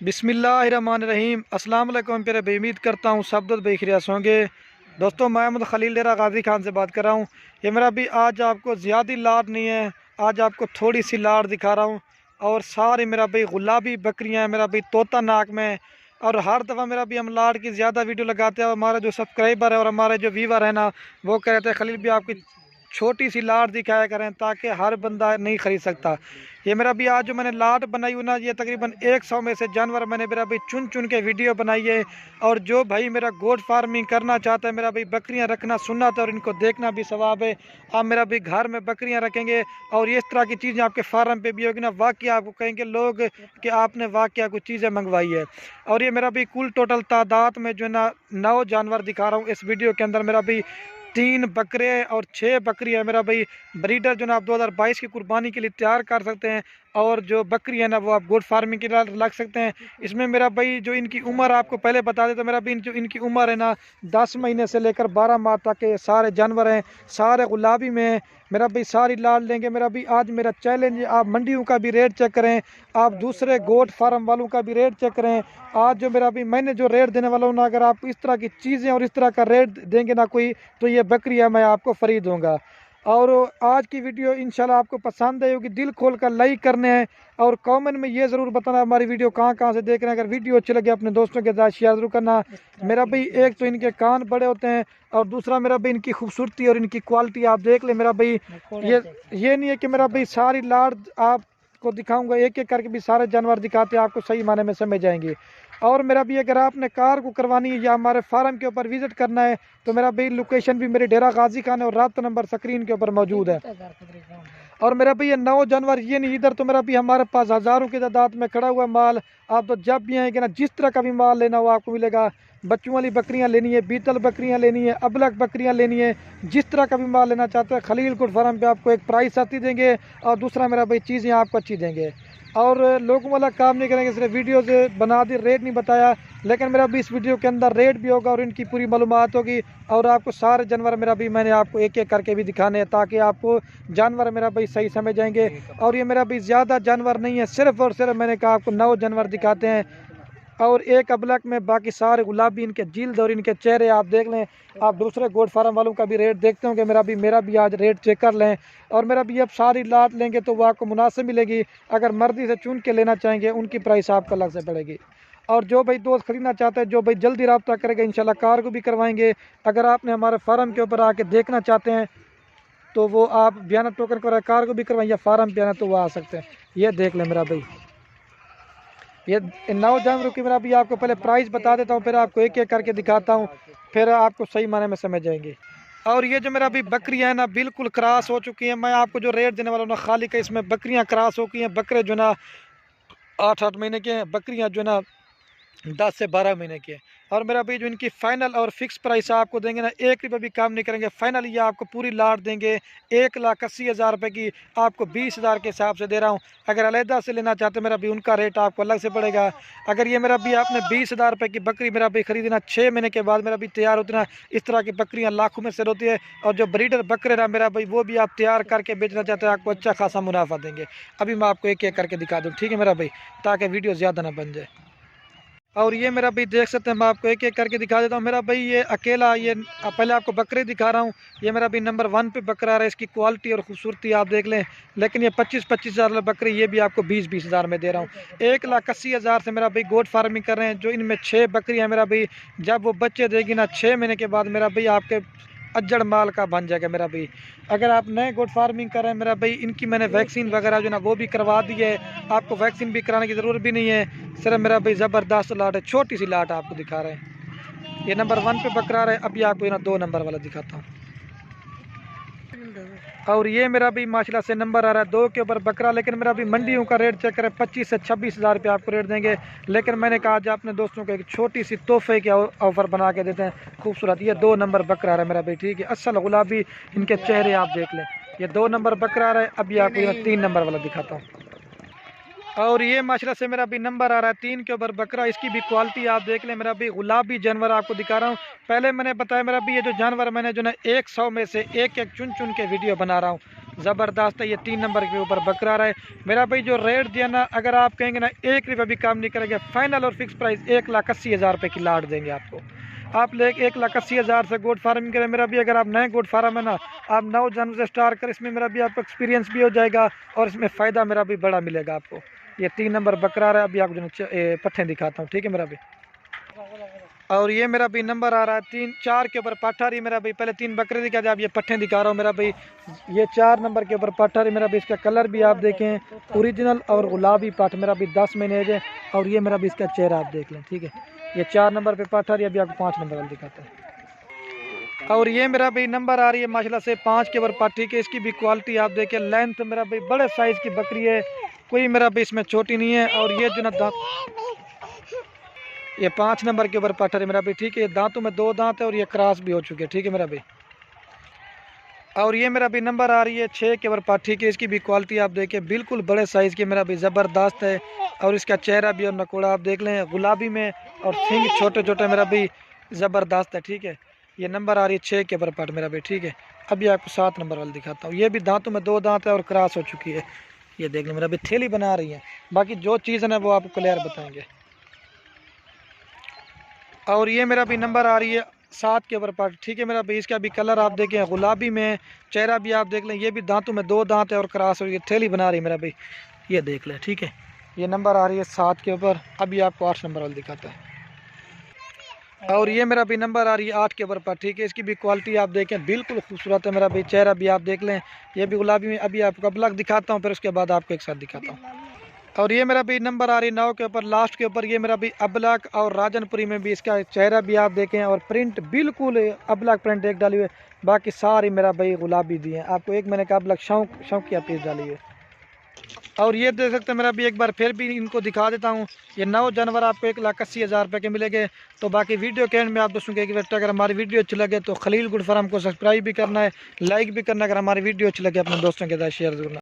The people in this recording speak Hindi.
बिस्मिल्लाहिर्रहमानिर्रहीम। अस्सलाम वालेकुम प्यारे भाई, उम्मीद करता हूँ सब दोस्त बेखिरियत होंगे। दोस्तों, मैं मोहम्मद खलील डेरा गाजी खान से बात कर रहा हूँ। ये मेरा भी आज आपको ज़्यादा लाड नहीं है, आज आपको थोड़ी सी लाड दिखा रहा हूँ। और सारे मेरा भाई गुलाबी बकरियाँ हैं, मेरा भाई तोता नाक में। और हर दफ़ा मेरा भी हम लाड की ज़्यादा वीडियो लगाते हैं। हमारे जो सब्सक्राइबर है और हमारे जो व्यूवर है ना, वो कह रहे थे खलील भी आपकी छोटी सी लाट दिखाया करें ताकि हर बंदा नहीं ख़रीद सकता। ये मेरा भी आज जो मैंने लाट बनाई हुई ना, ये तकरीबन 100 में से जानवर मैंने मेरा भाई चुन चुन के वीडियो बनाई है। और जो भाई मेरा गोट फार्मिंग करना चाहता है, मेरा भाई बकरियां रखना सुन्नत है और इनको देखना भी सवाब है। आप मेरा भाई घर में बकरियां रखेंगे और इस तरह की चीज़ें आपके फार्म पे भी होगी ना, वाकई आपको कहेंगे लोग कि आपने वाकई कुछ चीज़ें मंगवाई है। और ये मेरा भी कुल टोटल तादाद में जो है ना 9 जानवर दिखा रहा हूँ इस वीडियो के अंदर। मेरा भी 3 बकरे और 6 बकरी है मेरा भाई। ब्रीडर जो ना आप 2022 की कुर्बानी के लिए तैयार कर सकते हैं। और जो बकरी है ना, वो आप गोट फार्मिंग के लिए लग सकते हैं। इसमें मेरा भाई जो इनकी उम्र आपको पहले बता दें तो मेरा भाई जो इनकी उम्र है ना 10 महीने से लेकर 12 माह तक के सारे जानवर हैं, सारे गुलाबी में हैं। मेरा भाई सारी लाल लेंगे। मेरा भाई आज मेरा चैलेंज है, आप मंडियों का भी रेट चेक करें, आप दूसरे गोट फार्म वालों का भी रेट चेक करें। आज जो मेरा भाई मैंने जो रेट देने वाला हूँ ना, अगर आप इस तरह की चीज़ें और इस तरह का रेट देंगे ना कोई, तो ये बकरियाँ मैं आपको फ्री दूंगा। और आज की वीडियो इंशाल्लाह आपको पसंद आई होगी। दिल खोल कर लाइक करने हैं और कमेंट में ये ज़रूर बताना हमारी वीडियो कहाँ कहाँ से देख रहे हैं। अगर वीडियो अच्छी लगे अपने दोस्तों के साथ शेयर ज़रूर करना। मेरा भाई एक तो इनके कान बड़े होते हैं और दूसरा मेरा भाई इनकी खूबसूरती और इनकी क्वालिटी आप देख ले मेरा भाई। ये नहीं है कि मेरा भाई सारी लाड आपको दिखाऊंगा, एक एक करके भी सारे जानवर दिखाते हैं, आपको सही माने में समझ जाएंगे। और मेरा भी अगर आपने कार को करवानी है या हमारे फार्म के ऊपर विजिट करना है तो मेरा भी लोकेशन भी मेरे डेरा गाजी खान है और रात नंबर स्क्रीन के ऊपर मौजूद है। और मेरा भी ये 9 जानवर ये नहीं, इधर तो मेरा भी हमारे पास हज़ारों की तादाद में खड़ा हुआ माल। आप तो जब भी आएंगे ना, जिस तरह का भी माल लेना हो आपको मिलेगा। बच्चों वाली बकरियां लेनी है, बीतल बकरियां लेनी है, अबलक बकरियां लेनी है, जिस तरह का भी माल लेना चाहते हैं खलील गुड फार्म पे आपको एक प्राइस आती देंगे और दूसरा मेरा भाई चीज़ें आपको अच्छी देंगे। और लोगों वाला काम नहीं करेंगे, सिर्फ वीडियो से बना दी, रेट नहीं बताया। लेकिन मेरा भी इस वीडियो के अंदर रेट भी होगा और इनकी पूरी मालूमात होगी। और आपको सारे जानवर मेरा भी मैंने आपको एक एक करके भी दिखाने हैं ताकि आपको जानवर मेरा भाई सही समझ जाएंगे। और ये मेरा भी ज़्यादा जानवर नहीं है, सिर्फ और सिर्फ मैंने कहा आपको 9 जानवर दिखाते हैं और एक अबलक में, बाकी सारे गुलाबी इनके जिल्द और इनके चेहरे आप देख लें। आप दूसरे गोट फार्म वालों का भी रेट देखते होंगे, मेरा भी आज रेट चेक कर लें। और मेरा भी अब सारी लाट लेंगे तो वो आपको मुनासिब मिलेगी। अगर मर्जी से चुन के लेना चाहेंगे उनकी प्राइस आपको अलग से पड़ेगी। और जो भाई दोस्त खरीदना चाहते हैं, जो भाई जल्दी रब्ता करेगा, इंशाल्लाह कार को भी करवाएंगे। अगर आपने हमारे फार्म के ऊपर आके देखना चाहते हैं तो वो आप बयाना टोकन करवाए, कार को भी करवाएं या फार्म पे आना तो वो आ सकते हैं। ये देख लें मेरा भाई, ये 9 जानवरों की मेरा भी आपको पहले प्राइस बता देता हूँ, फिर आपको एक एक करके दिखाता हूँ, फिर आपको सही माने में समझ जाएंगे। और ये जो मेरा भी बकरियाँ है ना बिल्कुल क्रॉस हो चुकी हैं। मैं आपको जो रेट देने वाला हूँ ना, खाली का इसमें बकरियाँ क्रॉस हो गई हैं। बकरे जो ना 8-8 महीने के हैं, बकरियाँ जो ना 10 से 12 महीने के। और मेरा भाई जो इनकी फ़ाइनल और फिक्स प्राइस आपको देंगे ना, 1 रुपये भी काम नहीं करेंगे। फाइनल ये आपको पूरी लाट देंगे 1,80,000 रुपये की, आपको 20,000 के हिसाब से दे रहा हूँ। अगर अलहदा से लेना चाहते मेरा भी उनका रेट आपको अलग से पड़ेगा। अगर ये मेरा भी आपने 20,000 रुपये की बकरी मेरा भी खरीदना 6 महीने के बाद मेरा भी तैयार होती ना, इस तरह की बकरियाँ लाखों में से होती है। और जो ब्रीडर बकरे ना मेरा भाई, वो भी आप तैयार करके बेचना चाहते हैं, आपको अच्छा खासा मुनाफा देंगे। अभी मैं आपको एक एक करके दिखा दूँ, ठीक है मेरा भाई, ताकि वीडियो ज़्यादा ना बन जाए। और ये मेरा भाई देख सकते हैं, मैं आपको एक एक करके दिखा देता हूँ। मेरा भाई ये अकेला, ये पहले आपको बकरे दिखा रहा हूँ। ये मेरा भी नंबर 1 पे बकरा आ रहा है, इसकी क्वालिटी और खूबसूरती आप देख लें। लेकिन ये 25-25 हज़ार बकरी, ये भी आपको 20-20 हज़ार में दे रहा हूँ। 1,80,000 से मेरा भाई गोट फार्मिंग कर रहे हैं। जो इनमें 6 बकरी है मेरा भाई, जब वो बच्चे देगी ना 6 महीने के बाद मेरा भाई आपके अज्जड़ माल का बन जाएगा मेरा भाई। अगर आप नए गोट फार्मिंग कर रहे हैं मेरा भाई, इनकी मैंने वैक्सीन वगैरह जो ना वो भी करवा दी है, आपको वैक्सीन भी कराने की ज़रूरत भी नहीं है। सिर्फ मेरा भाई ज़बरदस्त लाट है, छोटी सी लाट आपको दिखा रहे हैं। ये नंबर 1 पे बकरा है। अभी आपको ना 2 नंबर वाला दिखाता हूँ। और ये मेरा भी माशाल्लाह से नंबर आ रहा है 2 के ऊपर बकरा। लेकिन मेरा भी मंडियों का रेट चेक करें, 25 से 26 हज़ार रुपये आपको रेट देंगे। लेकिन मैंने कहा आज अपने दोस्तों को एक छोटी सी तोहफे के ऑफ़र बना के देते हैं, खूबसूरत। ये 2 नंबर बकरा आ रहा है मेरा भाई, ठीक है, असल गुलाबी इनके चेहरे आप देख लें। ये 2 नंबर बकरा आ रहा है। अभी आपको ये 3 नंबर वाला दिखाता हूँ। और ये माशाल्लाह से मेरा भी नंबर आ रहा है 3 के ऊपर बकरा। इसकी भी क्वालिटी आप देख लें। मेरा भी गुलाबी जानवर आपको दिखा रहा हूँ। पहले मैंने बताया मेरा भी ये जो जानवर मैंने जो ना 100 में से एक एक चुन चुन के वीडियो बना रहा हूँ। ज़बरदस्त है। ये 3 नंबर के ऊपर बकरा रहा है मेरा भाई। जो रेट दिया ना, अगर आप कहेंगे ना 1 रुपये भी कम नहीं करेंगे, फाइनल और फिक्स प्राइस 1,80,000 रुपये की लाट देंगे आपको। आप ले 1,80,000 से गोट फार्मिंग करें मेरा भी। अगर आप नए गोट फार्म है ना, आप 9 जानवर से स्टार्ट करें, इसमें मेरा भी आपको एक्सपीरियंस भी हो जाएगा और इसमें फ़ायदा मेरा भी बड़ा मिलेगा आपको। ये 3 नंबर बकरा रहा है। अभी आपको पट्ठे दिखाता हूँ, ठीक है मेरा भी। और ये मेरा भी नंबर आ रहा है 3-4 के ऊपर पाठ आ रही है मेरा भाई। पहले 3 बकरे दिखा दे, आप ये पट्ठे दिखा रहा हूँ मेरा भाई। ये 4 नंबर के ऊपर पाठ आ रही है मेरा भाई। इसका कलर भी आप देखें, ओरिजिनल और गुलाबी पाठ मेरा भी 10 महीने एज है। और ये मेरा भी इसका चेहरा आप देख लें, ठीक है। ये 4 नंबर पे पाठ आ रही है। अभी आपको 5 नंबर वाला दिखाता है। और ये मेरा भाई नंबर आ रही है माशाल्लाह से 5 के ऊपर पाठ, ठीक है। इसकी भी क्वालिटी आप देखें, लेंथ मेरा भाई बड़े साइज़ की बकरी है, कोई मेरा भाई इसमें छोटी नहीं है। और ये जो ना दांत, ये 5 नंबर के ऊपर पट्ठर है मेरा भाई, ठीक है। ये दांतों में 2 दांत है और ये क्रॉस भी हो चुके हैं, ठीक है मेरा भाई। और ये मेरा भी नंबर आ रही है 6 के ऊपर पाठ, ठीक है। इसकी भी क्वालिटी आप देखें, बिल्कुल बड़े साइज़ की मेरा भी, ज़बरदस्त है। और इसका चेहरा भी और नकोड़ा आप देख लें, गुलाबी में, और सिंग छोटे छोटे मेरा भी ज़बरदस्त है, ठीक है। ये नंबर आ रही है 6 के ऊपर पाठ मेरा भाई, ठीक है। अभी आपको 7 नंबर वाला दिखाता हूँ। ये भी दांतों में 2 दांत है और क्रॉस हो चुकी है। ये देख लें मेरा भी, थैली बना रही है। बाकी जो चीज़ है ना वो आपको क्लियर बताएँगे। और ये मेरा भी नंबर आ रही है 7 के ऊपर पार्ट, ठीक है मेरा भाई। इसका भी कलर आप देखें, गुलाबी में, चेहरा भी आप देख लें। ये भी दांतों में 2 दांत है और क्रॉस हो, ये थैली बना रही है मेरा भाई। ये देख लें, ठीक है। ये नंबर आ रही है 7 के ऊपर। अभी आपको 8 नंबर वाला दिखाता है। और ये मेरा भी नंबर आ रही है 8 के ऊपर पार्ट, ठीक है। इसकी भी क्वालिटी आप देखें, बिल्कुल खूबसूरत है मेरा भाई। चेहरा भी आप देख लें, ये भी गुलाबी में। अभी आपको अबलग दिखाता हूँ, फिर उसके बाद आपको एक साथ दिखाता हूँ। और ये मेरा भी नंबर आ रही है 9 के ऊपर, लास्ट के ऊपर। ये मेरा भी अबलग और राजनपुरी में भी इसका चेहरा भी आप देखें, और प्रिंट बिल्कुल अबलग प्रिंट एक डाली हुई है। बाकी सारी मेरा भाई गुलाबी दी है। आपको 1 महीने का अबलग शौकिया पीस डाली है। और ये देख सकते हैं मेरा भी, एक बार फिर भी इनको दिखा देता हूँ। ये 9 जानवर आपको 1,80,000 रुपये के मिलेंगे। तो बाकी वीडियो के एंड में आप दोस्तों को एक रिक्वेस्ट, अगर हमारी वीडियो अच्छी लगे तो खलील गुड फार्म को सब्सक्राइब भी करना है, लाइक भी करना है। अगर हमारी वीडियो अच्छी लगे अपने दोस्तों के साथ शेयर जरूर।